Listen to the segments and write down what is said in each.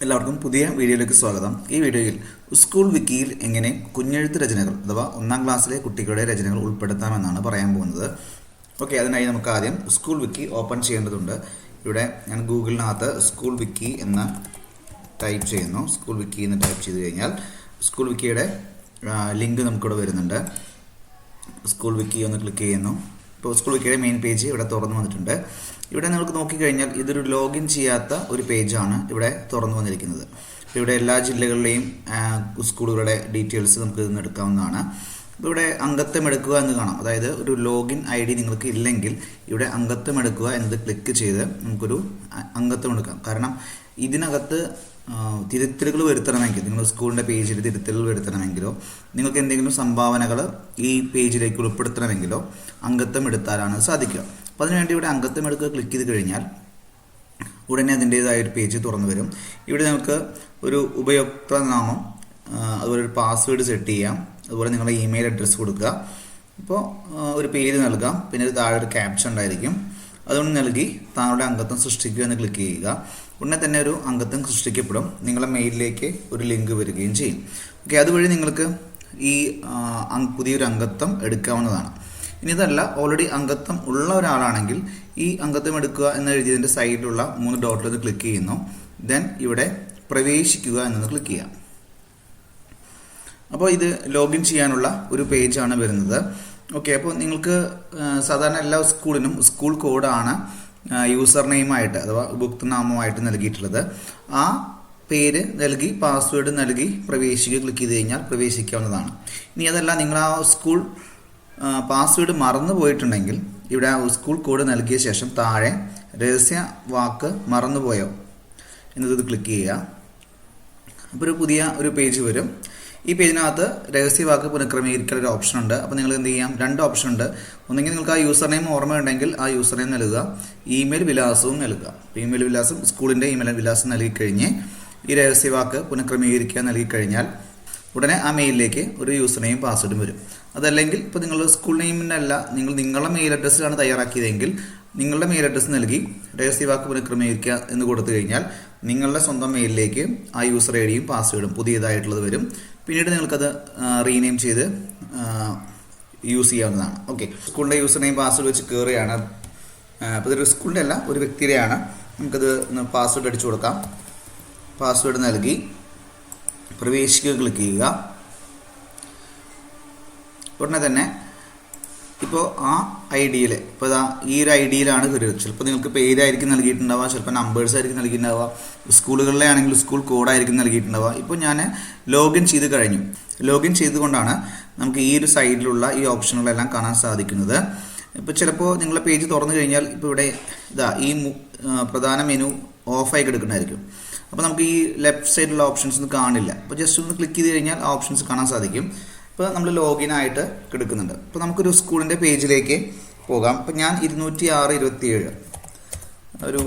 എല്ലാവർക്കും പുതിയ വീഡിയോയിലേക്ക് സ്വാഗതം. ഈ വീഡിയോയിൽ സ്കൂൾ വിക്കിയിൽ എങ്ങനെ കുഞ്ഞെഴുത്ത് രചനകൾ അഥവാ 1-ാം ക്ലാസ്സിലെ കുട്ടികളുടെ രചനകൾ ഉൾപ്പെടുത്താമെന്നാണ് പറയാൻ പോകുന്നത്. ഓക്കെ, അതിനായി നമുക്ക് ആദ്യം സ്കൂൾ വിക്കി ഓപ്പൺ ചെയ്യേണ്ടതുണ്ട്. ഇവിടെ ഞാൻ ഗൂഗിളിനകത്ത് സ്കൂൾ വിക്കി എന്ന് ടൈപ്പ് ചെയ്യുന്നു. സ്കൂൾ വിക്കി എന്ന് ടൈപ്പ് ചെയ്ത് കഴിഞ്ഞാൽ സ്കൂൾ വിക്കിയുടെ ലിങ്ക് നമുക്കിവിടെ വരുന്നുണ്ട്. സ്കൂൾ വിക്കി ഒന്ന് ക്ലിക്ക് ചെയ്യുന്നു. ഇപ്പോൾ സ്കൂൾ വിക്കിയുടെ മെയിൻ പേജ് ഇവിടെ തുറന്നു വന്നിട്ടുണ്ട്. ഇവിടെ നമുക്ക് നോക്കിക്കഴിഞ്ഞാൽ ഇതൊരു ലോഗിൻ ചെയ്യാത്ത ഒരു പേജാണ് ഇവിടെ തുറന്നു വന്നിരിക്കുന്നത്. ഇവിടെ എല്ലാ ജില്ലകളിലെയും സ്കൂളുകളുടെ ഡീറ്റെയിൽസ് നമുക്ക് ഇതിൽ നിന്ന് എടുക്കാവുന്നതാണ്. ഇവിടെ അംഗത്വം എടുക്കുക എന്ന് കാണാം. അതായത് ഒരു ലോഗിൻ ID നിങ്ങൾക്ക് ഇല്ലെങ്കിൽ ഇവിടെ അംഗത്വം എടുക്കുക എന്നത് ക്ലിക്ക് ചെയ്ത് നമുക്കൊരു അംഗത്വം എടുക്കാം. കാരണം ഇതിനകത്ത് തിരുത്തലുകൾ വരുത്തണമെങ്കിൽ, നിങ്ങൾ സ്കൂളിൻ്റെ പേജിൽ തിരുത്തലുകൾ വരുത്തണമെങ്കിലോ നിങ്ങൾക്ക് എന്തെങ്കിലും സംഭാവനകൾ ഈ പേജിലേക്ക് ഉൾപ്പെടുത്തണമെങ്കിലോ അംഗത്വം എടുത്താലാണ് സാധിക്കുക. അപ്പോൾ അതിനുവേണ്ടി ഇവിടെ അംഗത്വം എടുക്കുക ക്ലിക്ക് ചെയ്ത് കഴിഞ്ഞാൽ ഉടനെ അതിൻ്റേതായ ഒരു പേജ് തുറന്നു വരും. ഇവിടെ നമുക്ക് ഒരു ഉപയോക്തൃനാമം, അതുപോലെ ഒരു പാസ്വേഡ് സെറ്റ് ചെയ്യാം, അതുപോലെ നിങ്ങളുടെ ഇമെയിൽ അഡ്രസ്സ് കൊടുക്കുക. ഇപ്പോൾ ഒരു പേര് നൽകാം, പിന്നെ ഒരു താഴെ ഒരു ക്യാപ്ഷൻ ഉണ്ടായിരിക്കും. അതുകൊണ്ട് നൽകി താങ്കളുടെ അംഗത്വം സൃഷ്ടിക്കുക എന്ന് ക്ലിക്ക് ചെയ്യുക. ഉടനെ തന്നെ ഒരു അംഗത്വം സൃഷ്ടിക്കപ്പെടും. നിങ്ങളുടെ മെയിലിലേക്ക് ഒരു ലിങ്ക് വരികയും ചെയ്യും. ഓക്കെ, അതുവഴി നിങ്ങൾക്ക് ഈ പുതിയൊരു അംഗത്വം എടുക്കാവുന്നതാണ്. ഇനി ഇതല്ല, ഓൾറെഡി അംഗത്വം ഉള്ള ഒരാളാണെങ്കിൽ ഈ അംഗത്വം എടുക്കുക എന്ന് എഴുതിയതിൻ്റെ സൈഡിലുള്ള 3 ഡോട്ടിലൊന്ന് ക്ലിക്ക് ചെയ്യുന്നു. ദെൻ ഇവിടെ പ്രവേശിക്കുക എന്നൊന്ന് ക്ലിക്ക് ചെയ്യാം. അപ്പോൾ ഇത് ലോഗിൻ ചെയ്യാനുള്ള ഒരു പേജാണ് വരുന്നത്. ഓക്കെ, അപ്പോൾ നിങ്ങൾക്ക് സാധാരണ എല്ലാ സ്കൂളിനും സ്കൂൾ കോഡാണ് യൂസർ നെയിമായിട്ട് അഥവാ ഉപഭോക്തൃനാമമായിട്ട് നൽകിയിട്ടുള്ളത്. ആ പേര് നൽകി പാസ്വേഡ് നൽകി പ്രവേശിക്കുക ക്ലിക്ക് ചെയ്ത് കഴിഞ്ഞാൽ പ്രവേശിക്കാവുന്നതാണ്. ഇനി അതല്ല, നിങ്ങൾ ആ സ്കൂൾ പാസ്വേഡ് മറന്നു പോയിട്ടുണ്ടെങ്കിൽ ഇവിടെ ആ സ്കൂൾ കോഡ് നൽകിയ ശേഷം താഴെ രഹസ്യ വാക്ക് മറന്നുപോയോ എന്നത് ക്ലിക്ക് ചെയ്യുക. അപ്പോൾ ഒരു പുതിയ ഒരു പേജ് വരും. ഈ പേജിനകത്ത് രഹസ്യവാക്ക് പുനഃക്രമീകരിക്കാൻ ഒരു ഓപ്ഷൻ ഉണ്ട്. അപ്പോൾ നിങ്ങൾ എന്ത് ചെയ്യാം, 2 ഓപ്ഷൻ ഉണ്ട്. ഒന്നെങ്കിൽ നിങ്ങൾക്ക് ആ യൂസർ നെയിം ഓർമ്മയുണ്ടെങ്കിൽ ആ യൂസർ നെയിം നൽകുക, ഇമെയിൽ വിലാസവും നൽകുക. ഇമെയിൽ വിലാസം സ്കൂളിൻ്റെ ഇമെയിൽ വിലാസം നൽകിക്കഴിഞ്ഞ് ഈ രഹസ്യവാക്ക് പുനഃക്രമീകരിക്കാൻ നൽകിക്കഴിഞ്ഞാൽ ഉടനെ ആ മെയിലിലേക്ക് ഒരു യൂസർ നെയിം പാസ്വേഡും വരും. അതല്ലെങ്കിൽ ഇപ്പോൾ നിങ്ങൾ സ്കൂൾ നെയിമിനല്ല, നിങ്ങളുടെ മെയിൽ അഡ്രസ്സിലാണ് തയ്യാറാക്കിയതെങ്കിൽ നിങ്ങളുടെ മെയിൽ അഡ്രസ്സ് നൽകി രഹസ്യവാക്ക് പുനഃക്രമീകരിക്കുക എന്ന് കൊടുത്തു കഴിഞ്ഞാൽ നിങ്ങളുടെ സ്വന്തം മെയിലിലേക്ക് ആ യൂസർ ഐഡിയും പാസ്വേഡും പുതിയതായിട്ടുള്ളത് വരും. പിന്നീട് നിങ്ങൾക്കത് റീനെയിം ചെയ്ത് യൂസ് ചെയ്യാവുന്നതാണ്. ഓക്കെ, സ്കൂളിൻ്റെ യൂസർ നെയിം പാസ്വേഡ് വെച്ച് കയറുകയാണ്. അപ്പോൾ ഇതൊരു സ്കൂളിൻ്റെ അല്ല, ഒരു വ്യക്തിയുടെയാണ്. നമുക്കത് പാസ്വേഡ് അടിച്ചു കൊടുക്കാം. പാസ്വേഡ് നൽകി പ്രവേശിക്കുക ക്ലിക്ക് ചെയ്യുക. ഉടനെ തന്നെ ഇപ്പോൾ ആ ഐഡിയിൽ, ഇപ്പോൾ ഇതാ ഈ ഒരു ഐഡിയിലാണ് കയറിയത്. ചിലപ്പോൾ നിങ്ങൾക്ക് പേരായിരിക്കും നൽകിയിട്ടുണ്ടാവുക, ചിലപ്പോൾ നമ്പേഴ്സ് ആയിരിക്കും നൽകിയിട്ടുണ്ടാവുക, സ്കൂളുകളിലെ ആണെങ്കിൽ സ്കൂൾ കോഡായിരിക്കും നൽകിയിട്ടുണ്ടാവുക. ഇപ്പോൾ ഞാൻ ലോഗിൻ ചെയ്ത് കഴിഞ്ഞു. ലോഗിൻ ചെയ്തുകൊണ്ടാണ് നമുക്ക് ഈ ഒരു സൈഡിലുള്ള ഈ ഓപ്ഷനുകളെല്ലാം കാണാൻ സാധിക്കുന്നത്. ഇപ്പോൾ ചിലപ്പോൾ നിങ്ങളുടെ പേജ് തുറന്നു കഴിഞ്ഞാൽ ഇപ്പോൾ ഇവിടെ ഇതാ ഈ പ്രധാന മെനു ഓഫായി കിടക്കുന്നതായിരിക്കും. അപ്പോൾ നമുക്ക് ഈ ലെഫ്റ്റ് സൈഡിലുള്ള ഓപ്ഷൻസ് ഒന്നും കാണില്ല. അപ്പോൾ ജസ്റ്റ് ഒന്ന് ക്ലിക്ക് ചെയ്ത് കഴിഞ്ഞാൽ ആ ഓപ്ഷൻസ് കാണാൻ സാധിക്കും. ഇപ്പോൾ നമ്മൾ ലോഗിനായിട്ട് കിടക്കുന്നുണ്ട്. ഇപ്പോൾ നമുക്കൊരു സ്കൂളിൻ്റെ പേജിലേക്ക് പോകാം. ഇപ്പോൾ ഞാൻ 206-27 ഒരു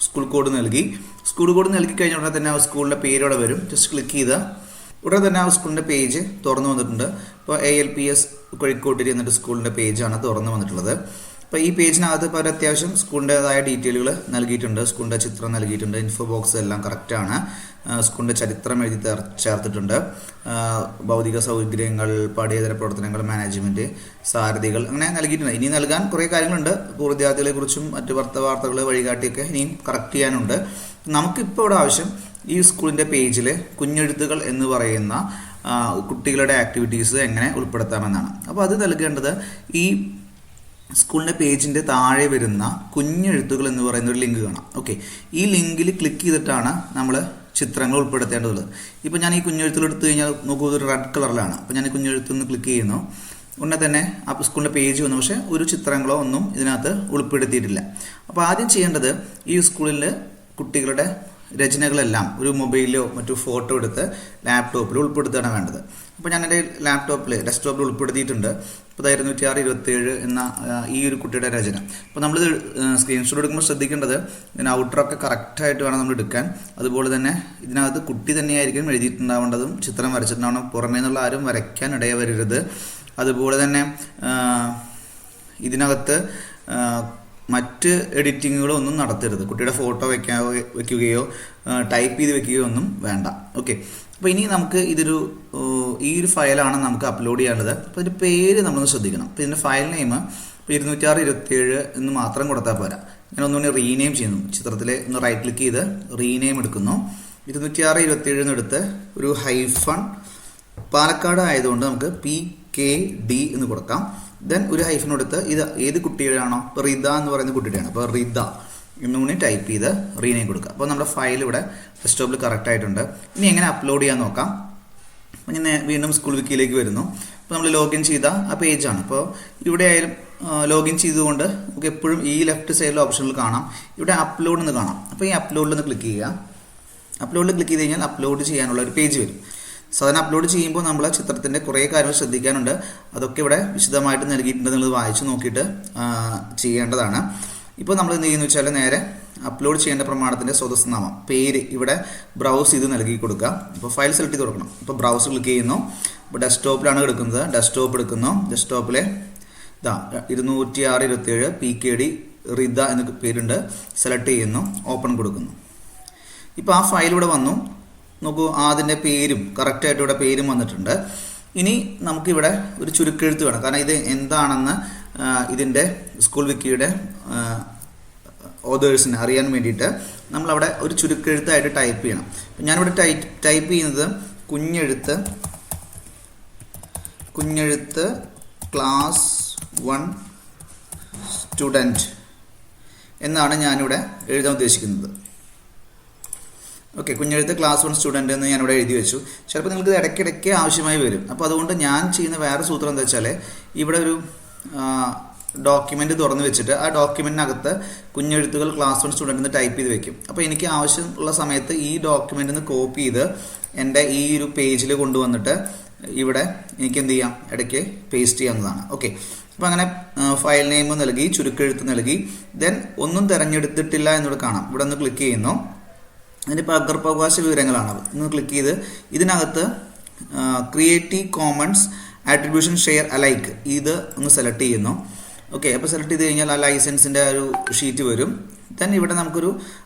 സ്കൂൾ കോഡ് നൽകി. സ്കൂൾ കോഡ് നൽകി കഴിഞ്ഞ ഉടനെ തന്നെ ആ സ്കൂളിൻ്റെ പേരോടെ വരും. ജസ്റ്റ് ക്ലിക്ക് ചെയ്താൽ ഉടനെ തന്നെ ആ സ്കൂളിൻ്റെ പേജ് തുറന്നു വന്നിട്ടുണ്ട്. ഇപ്പോൾ ALPS കോഴിക്കോട്ടിരി എന്നൊരു സ്കൂളിൻ്റെ പേജാണ് തുറന്നു വന്നിട്ടുള്ളത്. അപ്പോൾ ഈ പേജിനകത്ത് ഇപ്പോൾ ഒരു അത്യാവശ്യം സ്കൂളിൻ്റെതായ ഡീറ്റെയിലുകൾ നൽകിയിട്ടുണ്ട്. സ്കൂളിൻ്റെ ചിത്രം നൽകിയിട്ടുണ്ട്. ഇൻഫോ ബോക്സ് എല്ലാം കറക്റ്റാണ്. സ്കൂളിൻ്റെ ചരിത്രം എഴുതി ചേർത്തിട്ടുണ്ട്. ഭൗതിക സൗകര്യങ്ങൾ, പഠ്യേതര പ്രവർത്തനങ്ങൾ, മാനേജ്മെൻറ്റ്, സാരഥികൾ അങ്ങനെ നൽകിയിട്ടുണ്ട്. ഇനി നൽകാൻ കുറേ കാര്യങ്ങളുണ്ട്. പൂർവ്വ വിദ്യാർത്ഥികളെക്കുറിച്ചും മറ്റ് വാർത്തകൾ വഴികാട്ടിയൊക്കെ ഇനിയും കറക്റ്റ് ചെയ്യാനുണ്ട്. നമുക്കിപ്പോൾ ഇവിടെ ആവശ്യം ഈ സ്കൂളിൻ്റെ പേജിൽ കുഞ്ഞെഴുത്തുകൾ എന്ന് പറയുന്ന കുട്ടികളുടെ ആക്ടിവിറ്റീസ് എങ്ങനെ ഉൾപ്പെടുത്താമെന്നാണ്. അപ്പോൾ അത് നൽകേണ്ടത് ഈ സ്കൂളിൻ്റെ പേജിൻ്റെ താഴെ വരുന്ന കുഞ്ഞെഴുത്തുകൾ എന്ന് പറയുന്ന ഒരു ലിങ്ക് കാണാം. ഓക്കെ, ഈ ലിങ്കിൽ ക്ലിക്ക് ചെയ്തിട്ടാണ് നമ്മൾ ചിത്രങ്ങൾ ഉൾപ്പെടുത്തേണ്ടതുള്ളത്. ഇപ്പോൾ ഞാൻ ഈ കുഞ്ഞെഴുത്തുകൾ എടുത്തു കഴിഞ്ഞാൽ നോക്കൂ, ഒരു റെഡ് കളറിലാണ്. അപ്പോൾ ഞാൻ ഈ കുഞ്ഞെഴുത്തുനിന്ന് ക്ലിക്ക് ചെയ്യുന്നു. ഉടനെ തന്നെ ആ സ്കൂളിൻ്റെ പേജ് വന്നു. പക്ഷേ ഒരു ചിത്രങ്ങളോ ഒന്നും ഇതിനകത്ത് ഉൾപ്പെടുത്തിയിട്ടില്ല. അപ്പോൾ ആദ്യം ചെയ്യേണ്ടത് ഈ സ്കൂളിൽ കുട്ടികളുടെ രചനകളെല്ലാം ഒരു മൊബൈലിലോ മറ്റു ഫോട്ടോ എടുത്ത് ലാപ്ടോപ്പിൽ ഉൾപ്പെടുത്തുകയാണ് വേണ്ടത്. അപ്പോൾ ഞാൻ എൻ്റെ ഡെസ്ക്ടോപ്പിൽ ഉൾപ്പെടുത്തിയിട്ടുണ്ട്. ഇപ്പോൾ 206-27 എന്ന ഈ ഒരു കുട്ടിയുടെ രചന. അപ്പോൾ നമ്മൾ സ്ക്രീൻഷോട്ട് എടുക്കുമ്പോൾ ശ്രദ്ധിക്കേണ്ടത് ഇതിന് ഔട്ടറൊക്കെ കറക്റ്റായിട്ട് വേണം നമ്മൾ എടുക്കാൻ. അതുപോലെ തന്നെ ഇതിനകത്ത് കുട്ടി തന്നെയായിരിക്കും എഴുതിയിട്ടുണ്ടാവേണ്ടതും ചിത്രം വരച്ചിട്ടുണ്ടാവണം. പുറമേ നിന്നുള്ള ആരും വരയ്ക്കാൻ ഇടയവരരുത്. അതുപോലെ തന്നെ ഇതിനകത്ത് മറ്റ് എഡിറ്റിങ്ങുകളോ ഒന്നും നടത്തരുത്. കുട്ടിയുടെ ഫോട്ടോ വെക്കുകയോ ടൈപ്പ് ചെയ്ത് വെക്കുകയോ ഒന്നും വേണ്ട. ഓക്കെ, അപ്പോൾ ഇനി നമുക്ക് ഈ ഒരു ഫയലാണ് നമുക്ക് അപ്ലോഡ് ചെയ്യാനുള്ളത്. അപ്പോൾ ഇതിൻ്റെ പേര് നമ്മളൊന്ന് ശ്രദ്ധിക്കണം. അപ്പോൾ ഇതിൻ്റെ ഫയൽ നെയിം ഇപ്പോൾ 206.27 എന്ന് മാത്രം കൊടുത്താൽ പോരാ. ഞാൻ ഒന്നുകൂടി റീനെയിം ചെയ്യുന്നു. ചിത്രത്തിൽ ഒന്ന് റൈറ്റ് ക്ലിക്ക് ചെയ്ത് റീനെയിം എടുക്കുന്നു. 206.27 എന്നെടുത്ത് ഒരു ഹൈഫൺ, പാലക്കാട് ആയതുകൊണ്ട് നമുക്ക് PKD എന്ന് കൊടുക്കാം. ദെൻ ഒരു ഹൈഫൺ എടുത്ത് ഇത് ഏത് കുട്ടിയുടെയാണോ, ഇപ്പോൾ റിത എന്ന് പറയുന്ന കുട്ടിയുടെയാണ്, അപ്പോൾ റിത എന്നുകൂടി ടൈപ്പ് ചെയ്ത് റീനെയിം കൊടുക്കുക. അപ്പോൾ നമ്മുടെ ഫയൽ ഇവിടെ ഡെസ്ക്ടോപ്പിൽ കറക്റ്റ് ആയിട്ടുണ്ട്. ഇനി എങ്ങനെ അപ്ലോഡ് ചെയ്യാൻ നോക്കാം. അപ്പോൾ ഞാൻ വീണ്ടും സ്കൂൾ വിക്കിയിലേക്ക് വരുന്നു. അപ്പോൾ നമ്മൾ ലോഗിൻ ചെയ്ത ആ പേജാണ്. അപ്പോൾ ഇവിടെ ആയാലും ലോഗിൻ ചെയ്തുകൊണ്ട് നമുക്ക് എപ്പോഴും ഈ ലെഫ്റ്റ് സൈഡിലെ ഓപ്ഷനിൽ കാണാം, ഇവിടെ അപ്ലോഡ് എന്ന് കാണാം. അപ്പോൾ ഈ അപ്ലോഡിൽ ഒന്ന് ക്ലിക്ക് ചെയ്യുക. അപ്ലോഡിൽ ക്ലിക്ക് ചെയ്ത് കഴിഞ്ഞാൽ അപ്ലോഡ് ചെയ്യാനുള്ള ഒരു പേജ് വരും. സാധാരണ അപ്ലോഡ് ചെയ്യുമ്പോൾ നമ്മൾ ചിത്രത്തിൻ്റെ കുറേ കാര്യങ്ങൾ ശ്രദ്ധിക്കാനുണ്ട്. അതൊക്കെ ഇവിടെ വിശദമായിട്ട് നൽകിയിട്ടുണ്ട്. നിങ്ങൾ വായിച്ച് നോക്കിയിട്ട് ചെയ്യേണ്ടതാണ്. ഇപ്പോൾ നമ്മൾ എന്ത് ചെയ്യുന്നു വെച്ചാൽ നേരെ അപ്ലോഡ് ചെയ്യേണ്ട പ്രമാണത്തിൻ്റെ സ്വതസ്നാമം പേര് ഇവിടെ ബ്രൗസ് ചെയ്ത് നൽകി കൊടുക്കുക. ഇപ്പോൾ ഫയൽ സെലക്ട് ചെയ്ത് കൊടുക്കണം. ഇപ്പോൾ ബ്രൗസ് ക്ലിക്ക് ചെയ്യുന്നു. ഇപ്പോൾ ഡെസ്ക്ടോപ്പിലാണ് എടുക്കുന്നത്. ഡെസ്ക്ടോപ്പ് എടുക്കുന്നു. ഡെസ്ക്ടോപ്പിലെ 206.27 PKD റിത എന്ന പേരുണ്ട്. സെലക്ട് ചെയ്യുന്നു, ഓപ്പൺ കൊടുക്കുന്നു. ഇപ്പോൾ ആ ഫയൽ ഇവിടെ വന്നു. നോക്കൂ, അതിൻ്റെ പേരും കറക്റ്റായിട്ട് ഇവിടെ പേരും വന്നിട്ടുണ്ട്. ഇനി നമുക്കിവിടെ ഒരു ചുരുക്കെഴുത്ത് വേണം. കാരണം ഇത് എന്താണെന്ന് ഇതിൻ്റെ സ്കൂൾ വിക്കിയുടെ ഓതേഴ്സിന് അറിയാൻ വേണ്ടിയിട്ട് നമ്മളവിടെ ഒരു ചുരുക്കെഴുത്തായിട്ട് ടൈപ്പ് ചെയ്യണം. ഞാനിവിടെ ടൈപ്പ് ചെയ്യുന്നത് കുഞ്ഞെഴുത്ത് ക്ലാസ് 1 സ്റ്റുഡൻറ്റ് എന്നാണ് ഞാനിവിടെ എഴുതാൻ ഉദ്ദേശിക്കുന്നത്. ഓക്കെ, കുഞ്ഞെഴുത്ത് ക്ലാസ് 1 സ്റ്റുഡൻറ്റ് എന്ന് ഞാനിവിടെ എഴുതി വെച്ചു. ചിലപ്പോൾ നിങ്ങൾക്ക് ഇടയ്ക്കിടയ്ക്ക് ആവശ്യമായി വരും. അപ്പോൾ അതുകൊണ്ട് ഞാൻ ചെയ്യുന്ന വേറെ സൂത്രം എന്താ വെച്ചാൽ ഇവിടെ ഒരു ഡോക്യുമെൻ്റ് തുറന്ന് വെച്ചിട്ട് ആ ഡോക്യുമെൻറ്റിനകത്ത് കുഞ്ഞെഴുത്തുകൾ ക്ലാസ് 1 സ്റ്റുഡൻറ്റ് എന്ന് ടൈപ്പ് ചെയ്ത് വെക്കും. അപ്പോൾ എനിക്ക് ആവശ്യമുള്ള സമയത്ത് ഈ ഡോക്യുമെൻ്റിൽ നിന്ന് കോപ്പി ചെയ്ത് എൻ്റെ ഈ ഒരു പേജിൽ കൊണ്ടുവന്നിട്ട് ഇവിടെ എനിക്ക് എന്ത് ചെയ്യാം, ഇടയ്ക്ക് പേസ്റ്റ് ചെയ്യാവുന്നതാണ്. ഓക്കെ, അപ്പോൾ അങ്ങനെ ഫയൽ നെയിം നൽകി, ചുരുക്കെഴുത്ത് നൽകി, ദെൻ ഒന്നും തിരഞ്ഞെടുത്തിട്ടില്ല എന്നിവിടെ കാണാം. ഇവിടെ ഒന്ന് ക്ലിക്ക് ചെയ്യുന്നു. അതിൻ്റെ പകർപ്പവകാശ വിവരങ്ങളാണ്. ഒന്ന് ക്ലിക്ക് ചെയ്ത് ഇതിനകത്ത് ക്രിയേറ്റീവ് കോമൺസ് ആട്രിബ്യൂഷൻ ഷെയർ അലൈക്ക് ഇത് ഒന്ന് സെലക്ട് ചെയ്യുന്നു. ഓക്കെ, അപ്പോൾ സെലക്ട് ചെയ്ത് കഴിഞ്ഞാൽ ആ ലൈസൻസിൻ്റെ ഒരു ഷീറ്റ് വരും. ദെൻ ഇവിടെ നമുക്കൊരു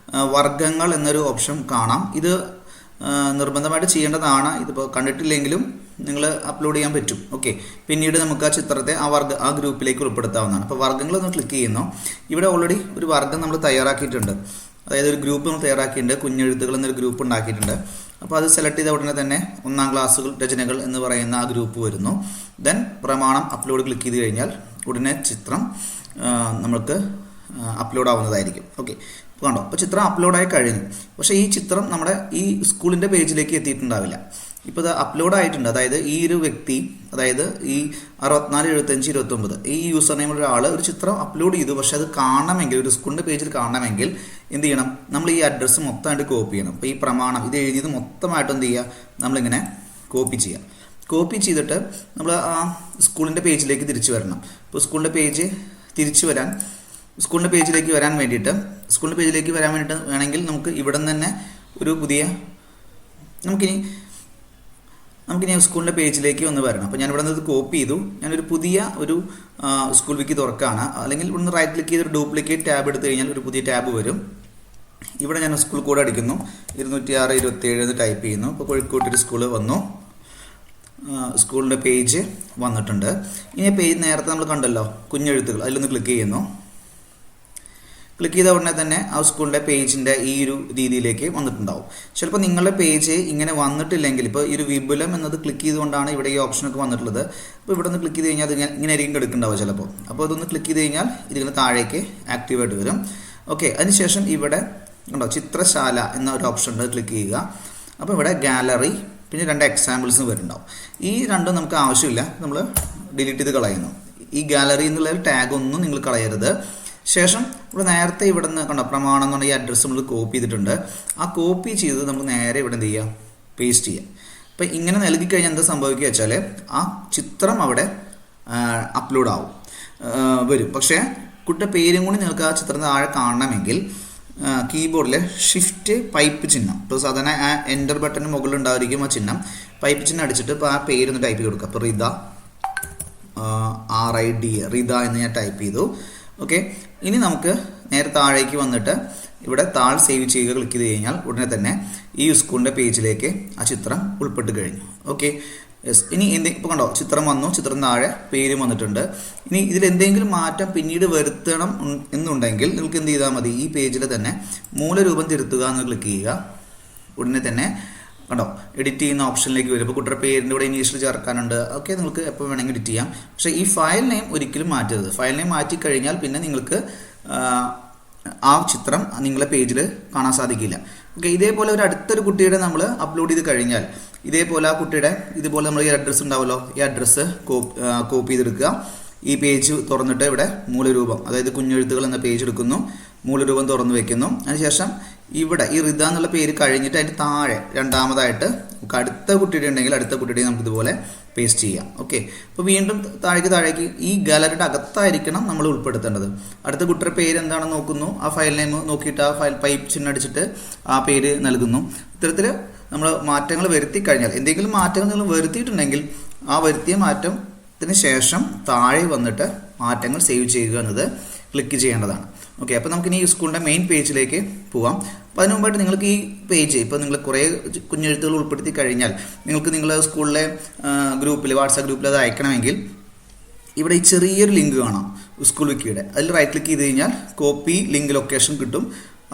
വർഗ്ഗങ്ങൾ എന്നൊരു ഓപ്ഷൻ കാണാം. ഇത് നിർബന്ധമായിട്ട് ചെയ്യേണ്ടതാണ്. ഇതിപ്പോൾ കണ്ടിട്ടില്ലെങ്കിലും നിങ്ങൾ അപ്ലോഡ് ചെയ്യാൻ പറ്റും. ഓക്കെ, പിന്നീട് നമുക്ക് ആ ചിത്രത്തെ ആ ഗ്രൂപ്പിലേക്ക് ഉൾപ്പെടുത്താവുന്നതാണ്. അപ്പോൾ വർഗ്ഗങ്ങളൊന്ന് ക്ലിക്ക് ചെയ്യുന്നു. ഇവിടെ ഓൾറെഡി ഒരു വർഗ്ഗം നമ്മൾ തയ്യാറാക്കിയിട്ടുണ്ട്. അതായത് ഒരു ഗ്രൂപ്പ് നമ്മൾ തയ്യാറാക്കിയിട്ടുണ്ട്. കുഞ്ഞെഴുത്തുകൾ എന്നൊരു ഗ്രൂപ്പ് ഉണ്ടാക്കിയിട്ടുണ്ട്. അപ്പോൾ അത് സെലക്ട് ചെയ്ത ഉടനെ തന്നെ 1ാം ക്ലാസ്സുകൾ രചനകൾ എന്ന് പറയുന്ന ആ ഗ്രൂപ്പ് വരുന്നു. ദെൻ പ്രമാണം അപ്ലോഡ് ക്ലിക്ക് ചെയ്ത് കഴിഞ്ഞാൽ ഉടനെ ചിത്രം നമുക്ക് അപ്ലോഡ് ആവുന്നതായിരിക്കും. ഓക്കെ, കണ്ടോ, അപ്പോൾ ചിത്രം അപ്ലോഡായി കഴിഞ്ഞു. പക്ഷേ ഈ ചിത്രം നമ്മുടെ ഈ സ്കൂളിൻ്റെ പേജിലേക്ക് എത്തിയിട്ടുണ്ടാവില്ല. ഇപ്പോൾ ഇത് അപ്ലോഡ് ആയിട്ടുണ്ട്. അതായത് ഈ ഒരു വ്യക്തി, അതായത് ഈ 647529 ഈ യൂസർ നെയിമുള്ള ഒരാൾ ഒരു ചിത്രം അപ്ലോഡ് ചെയ്തു. പക്ഷെ അത് കാണണമെങ്കിൽ, ഒരു സ്കൂളിൻ്റെ പേജിൽ കാണണമെങ്കിൽ എന്ത് ചെയ്യണം, നമ്മൾ ഈ അഡ്രസ്സ് മൊത്തമായിട്ട് കോപ്പി ചെയ്യണം. അപ്പോൾ ഈ പ്രമാണം ഇത് എഴുതിയത് മൊത്തമായിട്ട് എന്ത് ചെയ്യുക, നമ്മളിങ്ങനെ കോപ്പി ചെയ്യുക. കോപ്പി ചെയ്തിട്ട് നമ്മൾ ആ സ്കൂളിൻ്റെ പേജിലേക്ക് തിരിച്ചു വരണം. ഇപ്പോൾ സ്കൂളിൻ്റെ പേജ് തിരിച്ചു വരാൻ, സ്കൂളിൻ്റെ പേജിലേക്ക് വരാൻ വേണ്ടിയിട്ട് വേണമെങ്കിൽ നമുക്ക് ഇവിടെ നിന്ന് തന്നെ ഒരു പുതിയ നമുക്കിനി സ്കൂളിൻ്റെ പേജിലേക്ക് ഒന്ന് വരണം. അപ്പോൾ ഞാൻ ഇവിടെ നിന്ന് കോപ്പി ചെയ്തു. ഞാനൊരു പുതിയ ഒരു സ്കൂൾ വിക്കി തുറക്കുകയാണ്. അല്ലെങ്കിൽ ഇവിടെ നിന്ന് റൈറ്റ് ക്ലിക്ക് ചെയ്ത് ഡ്യൂപ്ലിക്കേറ്റ് ടാബ് എടുത്തു കഴിഞ്ഞാൽ ഒരു പുതിയ ടാബ് വരും. ഇവിടെ ഞാൻ സ്കൂൾ കോഡ് അടിക്കുന്നു, 206.27 എന്ന് ടൈപ്പ് ചെയ്യുന്നു. അപ്പോൾ കോഴിക്കോട്ടൊരു സ്കൂൾ വന്നു, സ്കൂളിൻ്റെ പേജ് വന്നിട്ടുണ്ട്. ഇനി പേജ് നേരത്തെ നമ്മൾ കണ്ടല്ലോ കുഞ്ഞെഴുത്തുകൾ, അതിലൊന്ന് ക്ലിക്ക് ചെയ്യുന്നു. ക്ലിക്ക് ചെയ്ത ഉടനെ തന്നെ ആ സ്കൂളിൻ്റെ പേജിൻ്റെ ഈ ഒരു രീതിയിലേക്ക് വന്നിട്ടുണ്ടാവും. ചിലപ്പോൾ നിങ്ങളുടെ പേജ് ഇങ്ങനെ വന്നിട്ടില്ലെങ്കിൽ, ഇപ്പോൾ ഈ ഒരു വിപുലം എന്നത് ക്ലിക്ക് ചെയ്തുകൊണ്ടാണ് ഇവിടെ ഈ ഓപ്ഷനൊക്കെ വന്നിട്ടുള്ളത്. അപ്പോൾ ഇവിടെ ഒന്ന് ക്ലിക്ക് ചെയ്ത് കഴിഞ്ഞാൽ അത് ഇങ്ങനെ ആയിരിക്കും എടുക്കുന്നുണ്ടാവും ചിലപ്പോൾ. അപ്പോൾ അതൊന്ന് ക്ലിക്ക് ചെയ്ത് കഴിഞ്ഞാൽ ഇതിങ്ങനെ താഴേക്ക് ആക്റ്റീവായിട്ട് വരും. ഓക്കെ, അതിനുശേഷം ഇവിടെ ഉണ്ടോ ചിത്രശാല എന്ന ഒരു ഓപ്ഷൻ ഉണ്ട്, ക്ലിക്ക് ചെയ്യുക. അപ്പോൾ ഇവിടെ ഗാലറി, പിന്നെ 2 എക്സാമ്പിൾസ് വരുന്നുണ്ടാവും. ഈ രണ്ടും നമുക്ക് ആവശ്യമില്ല, നമ്മൾ ഡിലീറ്റ് ചെയ്ത് കളയുന്നു. ഈ ഗാലറി എന്നുള്ള ടാഗ് ഒന്നും നിങ്ങൾ കളയരുത്. ശേഷം ഇവിടെ നേരത്തെ ഇവിടെ നിന്ന് കണ്ടോ പ്രമാണം എന്നുള്ള ഈ അഡ്രസ്സ് നമ്മൾ കോപ്പി ചെയ്തിട്ടുണ്ട്. ആ കോപ്പി ചെയ്ത് നമുക്ക് നേരെ ഇവിടെ എന്ത് ചെയ്യുക, പേസ്റ്റ് ചെയ്യുക. അപ്പം ഇങ്ങനെ നൽകി കഴിഞ്ഞാൽ എന്താ സംഭവിക്കുക വെച്ചാൽ ആ ചിത്രം അവിടെ അപ്ലോഡ് വരും. പക്ഷേ കുട്ടിയുടെ പേരും കൂടി നിങ്ങൾക്ക് ആ ചിത്രം താഴെ കാണണമെങ്കിൽ കീബോർഡിലെ ഷിഫ്റ്റ് പൈപ്പ് ചിഹ്നം, ഇപ്പോൾ സാധാരണ ആ എൻ്റർ ബട്ടന് മുകളിൽ ഉണ്ടായിരിക്കും ആ ചിഹ്നം, പൈപ്പ് ചിഹ്നം അടിച്ചിട്ട് ഇപ്പോൾ ആ പേരൊന്ന് ടൈപ്പ് ചെയ്ത് കൊടുക്കുക. അപ്പോൾ റിത, RID റിത എന്ന് ഞാൻ ടൈപ്പ് ചെയ്തു. ഓക്കെ, ഇനി നമുക്ക് നേരെ താഴേക്ക് വന്നിട്ട് ഇവിടെ താഴെ സേവ് ചെയ്യുക ക്ലിക്ക് ചെയ്ത് കഴിഞ്ഞാൽ ഉടനെ തന്നെ ഈ സ്കൂളിൻ്റെ പേജിലേക്ക് ആ ചിത്രം ഉൾപ്പെട്ട് കഴിഞ്ഞു. Okay, yes. ഇനി ഇപ്പോൾ കണ്ടോ, ചിത്രം വന്നു, ചിത്രം താഴെ പേരും വന്നിട്ടുണ്ട്. ഇനി ഇതിലെന്തെങ്കിലും മാറ്റം പിന്നീട് വരുത്തണം എന്നുണ്ടെങ്കിൽ നിങ്ങൾക്ക് എന്ത് ചെയ്താൽ മതി, ഈ പേജിൽ തന്നെ മൂലരൂപം തിരുത്തുക എന്ന് ക്ലിക്ക് ചെയ്യുക. ഉടനെ തന്നെ കണ്ടോ എഡിറ്റ് ചെയ്യുന്ന ഓപ്ഷനിലേക്ക് വരും. അപ്പോൾ കുട്ടിയുടെ പേരിൻ്റെ കൂടെ ഇനീഷ്യൽ ചേർക്കാനുണ്ട്. ഓക്കെ, നിങ്ങൾക്ക് എപ്പോൾ വേണമെങ്കിൽ എഡിറ്റ് ചെയ്യാം. പക്ഷേ ഈ ഫയൽ നെയിം ഒരിക്കലും മാറ്റരുത്. ഫയൽ നെയിം മാറ്റിക്കഴിഞ്ഞാൽ പിന്നെ നിങ്ങൾക്ക് ആ ചിത്രം നിങ്ങളുടെ പേജിൽ കാണാൻ സാധിക്കില്ല. ഓക്കെ, ഇതേപോലെ ഒരു അടുത്തൊരു കുട്ടിയുടെ നമ്മൾ അപ്ലോഡ് ചെയ്ത് കഴിഞ്ഞാൽ ഇതേപോലെ ആ കുട്ടിയുടെ ഇതുപോലെ നമ്മൾ ഈ അഡ്രസ്സ് ഉണ്ടാവുമല്ലോ, ഈ അഡ്രസ്സ് കോപ്പി ചെയ്തെടുക്കുക. ഈ പേജ് തുറന്നിട്ട് ഇവിടെ മൂലരൂപം, അതായത് കുഞ്ഞെഴുത്തുകൾ എന്ന പേജ് എടുക്കുന്നു, മൂലരൂപം തുറന്നു വെക്കുന്നു. അതിനുശേഷം ഇവിടെ ഈ റിത എന്നുള്ള പേര് കഴിഞ്ഞിട്ട് അതിൻ്റെ താഴെ രണ്ടാമതായിട്ട് അടുത്ത കുട്ടിയുടെ ഉണ്ടെങ്കിൽ അടുത്ത കുട്ടിയുടെ നമുക്ക് ഇതുപോലെ പേസ്റ്റ് ചെയ്യാം. ഓക്കെ, അപ്പോൾ വീണ്ടും താഴേക്ക് ഈ ഗാലറിയുടെ അകത്തായിരിക്കണം നമ്മൾ ഉൾപ്പെടുത്തേണ്ടത്. അടുത്ത കുട്ടിയുടെ പേര് എന്താണെന്ന് നോക്കുന്നു, ആ ഫയൽ നെയിം നോക്കിയിട്ട് ആ ഫയൽ പൈപ്പ് ചിഹ്നം അടിച്ചിട്ട് ആ പേര് നൽകുന്നു. ഇത്തരത്തിൽ നമ്മൾ മാറ്റങ്ങൾ വരുത്തി കഴിഞ്ഞാൽ, എന്തെങ്കിലും മാറ്റങ്ങൾ നിങ്ങൾ വരുത്തിയിട്ടുണ്ടെങ്കിൽ ആ വരുത്തിയ മാറ്റത്തിന് ശേഷം താഴെ വന്നിട്ട് മാറ്റങ്ങൾ സേവ് ചെയ്യുക എന്നത് ക്ലിക്ക് ചെയ്യേണ്ടതാണ്. ഓക്കെ, അപ്പോൾ നമുക്കിനി ഈ സ്കൂളിൻ്റെ മെയിൻ പേജിലേക്ക് പോവാം. അപ്പോൾ അതിന് മുമ്പായിട്ട് നിങ്ങൾക്ക് ഈ പേജ് ഇപ്പോൾ നിങ്ങൾ കുറേ കുഞ്ഞെഴുത്തുകൾ ഉൾപ്പെടുത്തി കഴിഞ്ഞാൽ നിങ്ങൾക്ക് നിങ്ങളുടെ സ്കൂളിലെ ഗ്രൂപ്പിൽ, വാട്സാപ്പ് ഗ്രൂപ്പിൽ അത് അയക്കണമെങ്കിൽ ഇവിടെ ഈ ചെറിയൊരു ലിങ്ക് കാണാം സ്കൂൾ വിക്കിയുടെ. അതിൽ റൈറ്റ് ക്ലിക്ക് ചെയ്ത് കഴിഞ്ഞാൽ കോപ്പി ലിങ്ക് ലൊക്കേഷൻ കിട്ടും.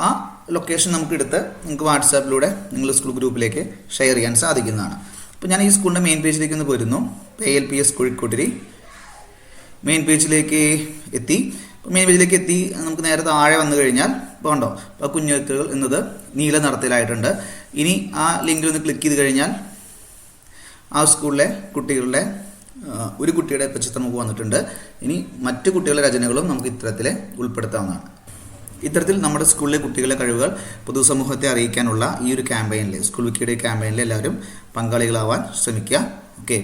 ആ ലൊക്കേഷൻ നമുക്ക് എടുത്ത് നിങ്ങൾക്ക് വാട്സാപ്പിലൂടെ നിങ്ങൾ സ്കൂൾ ഗ്രൂപ്പിലേക്ക് ഷെയർ ചെയ്യാൻ സാധിക്കുന്നതാണ്. അപ്പോൾ ഞാൻ ഈ സ്കൂളിൻ്റെ മെയിൻ പേജിലേക്ക് ഒന്ന് പോരുന്നു. ALPS കോഴിക്കോട്ടിരി മെയിൻ പേജിലേക്ക് എത്തി. നമുക്ക് നേരെ താഴെ വന്നു കഴിഞ്ഞാൽ ഇപ്പോൾ ഉണ്ടോ, അപ്പോൾ കുഞ്ഞെഴുത്തുകൾ എന്നത് നീല നിറത്തിലായിട്ടുണ്ട്. ഇനി ആ ലിങ്കിൽ ഒന്ന് ക്ലിക്ക് ചെയ്ത് കഴിഞ്ഞാൽ ആ സ്കൂളിലെ കുട്ടികളുടെ ഒരു കുട്ടിയുടെ ഇപ്പോൾ ചിത്രം നമുക്ക് വന്നിട്ടുണ്ട്. ഇനി മറ്റു കുട്ടികളുടെ രചനകളും നമുക്ക് ഇത്തരത്തിൽ ഉൾപ്പെടുത്താവുന്നതാണ്. ഇത്തരത്തിൽ നമ്മുടെ സ്കൂളിലെ കുട്ടികളുടെ കഴിവുകൾ പൊതുസമൂഹത്തെ അറിയിക്കാനുള്ള ഈ ഒരു ക്യാമ്പയിനിൽ, സ്കൂൾ വിക്കിയുടെ ക്യാമ്പയിനിൽ എല്ലാവരും പങ്കാളികളാവാൻ ശ്രമിക്കുക. ഓക്കെ.